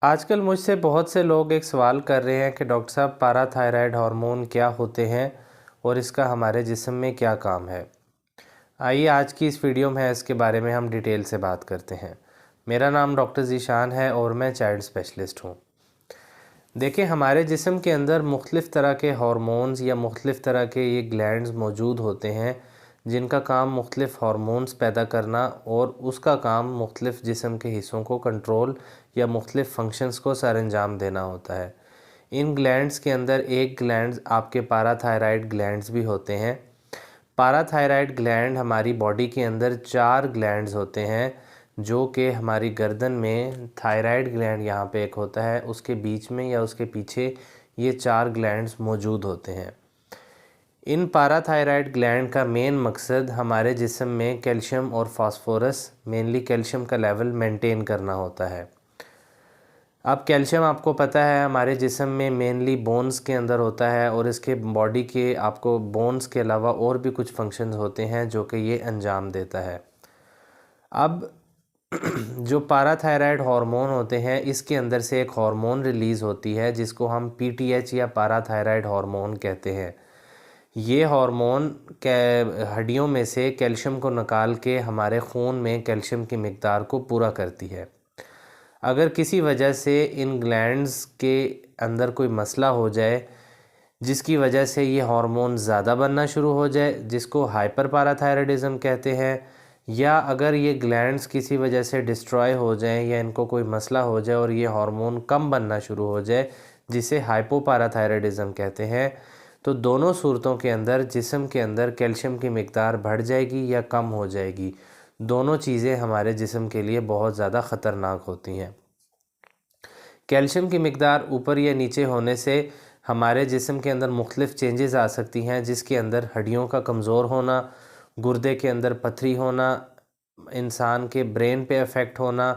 آج کل مجھ سے بہت سے لوگ ایک سوال کر رہے ہیں کہ ڈاکٹر صاحب پاراتھائرائڈ ہارمون کیا ہوتے ہیں اور اس کا ہمارے جسم میں کیا کام ہے۔ آئیے آج کی اس ویڈیو میں اس کے بارے میں ہم ڈیٹیل سے بات کرتے ہیں۔ میرا نام ڈاکٹر ذیشان ہے اور میں چائلڈ اسپیشلسٹ ہوں۔ دیکھیں، ہمارے جسم کے اندر مختلف طرح کے ہارمونز یا مختلف طرح کے یہ گلینڈز موجود ہوتے ہیں جن کا کام مختلف ہارمونز پیدا کرنا اور اس کا کام مختلف جسم کے حصوں کو کنٹرول یا مختلف فنکشنز کو سر انجام دینا ہوتا ہے۔ ان گلینڈز کے اندر ایک گلینڈز آپ کے پاراتھائرائڈ گلینڈز بھی ہوتے ہیں۔ پاراتھائرائڈ گلینڈ ہماری باڈی کے اندر 4 گلینڈز ہوتے ہیں جو کہ ہماری گردن میں تھائرائڈ گلینڈ یہاں پہ ایک ہوتا ہے، اس کے بیچ میں یا اس کے پیچھے یہ 4 گلینڈز موجود ہوتے ہیں۔ ان پاراتھائرائڈ گلینڈ کا مین مقصد ہمارے جسم میں کیلشیم اور فاسفورس، مینلی کیلشیم کا لیول مینٹین کرنا ہوتا ہے۔ اب کیلشیم آپ کو پتہ ہے ہمارے جسم میں مینلی بونز کے اندر ہوتا ہے اور اس کے باڈی کے آپ کو بونز کے علاوہ اور بھی کچھ فنکشنز ہوتے ہیں جو کہ یہ انجام دیتا ہے۔ اب جو پاراتھائرائڈ ہارمون ہوتے ہیں اس کے اندر سے ایک ہارمون ریلیز ہوتی ہے جس کو ہم پی ٹی ایچ یا پاراتھائرائڈ ہارمون کہتے ہیں۔ یہ ہارمون ہڈیوں میں سے کیلشیم کو نکال کے ہمارے خون میں کیلشیم کی مقدار کو پورا کرتی ہے۔ اگر کسی وجہ سے ان گلینڈز کے اندر کوئی مسئلہ ہو جائے جس کی وجہ سے یہ ہارمون زیادہ بننا شروع ہو جائے، جس کو ہائپر پاراتھائرائڈزم کہتے ہیں، یا اگر یہ گلینڈز کسی وجہ سے ڈسٹرائے ہو جائیں یا ان کو کوئی مسئلہ ہو جائے اور یہ ہارمون کم بننا شروع ہو جائے جسے ہائپو پاراتھائرائڈزم کہتے ہیں، تو دونوں صورتوں کے اندر جسم کے اندر کیلشیم کی مقدار بڑھ جائے گی یا کم ہو جائے گی۔ دونوں چیزیں ہمارے جسم کے لیے بہت زیادہ خطرناک ہوتی ہیں۔ کیلشیم کی مقدار اوپر یا نیچے ہونے سے ہمارے جسم کے اندر مختلف چینجز آ سکتی ہیں، جس کے اندر ہڈیوں کا کمزور ہونا، گردے کے اندر پتھری ہونا، انسان کے برین پہ افیکٹ ہونا،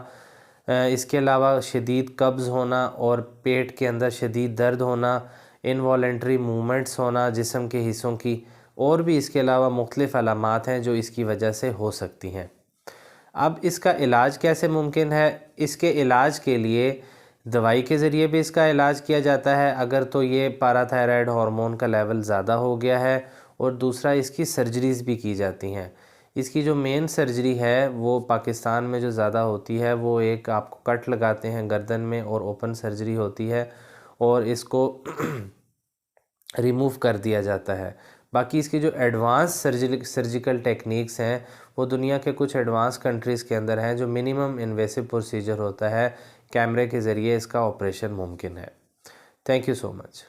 اس کے علاوہ شدید قبض ہونا اور پیٹ کے اندر شدید درد ہونا، انوالنٹری موومنٹس ہونا جسم کے حصوں کی، اور بھی اس کے علاوہ مختلف علامات ہیں جو اس کی وجہ سے ہو سکتی ہیں۔ اب اس کا علاج کیسے ممکن ہے؟ اس کے علاج کے لیے دوائی کے ذریعے بھی اس کا علاج کیا جاتا ہے اگر تو یہ پاراتھائرائڈ ہارمون کا لیول زیادہ ہو گیا ہے، اور دوسرا اس کی سرجریز بھی کی جاتی ہیں۔ اس کی جو مین سرجری ہے وہ پاکستان میں جو زیادہ ہوتی ہے وہ ایک آپ کو کٹ لگاتے ہیں گردن میں اور اوپن سرجری ہوتی ہے اور اس کو ریموو کر دیا جاتا ہے۔ باقی اس کی جو ایڈوانس سرجیکل ٹیکنیکس ہیں وہ دنیا کے کچھ ایڈوانس کنٹریز کے اندر ہیں جو منیمم انویسو پروسیجر ہوتا ہے، کیمرے کے ذریعے اس کا آپریشن ممکن ہے۔ Thank you so much.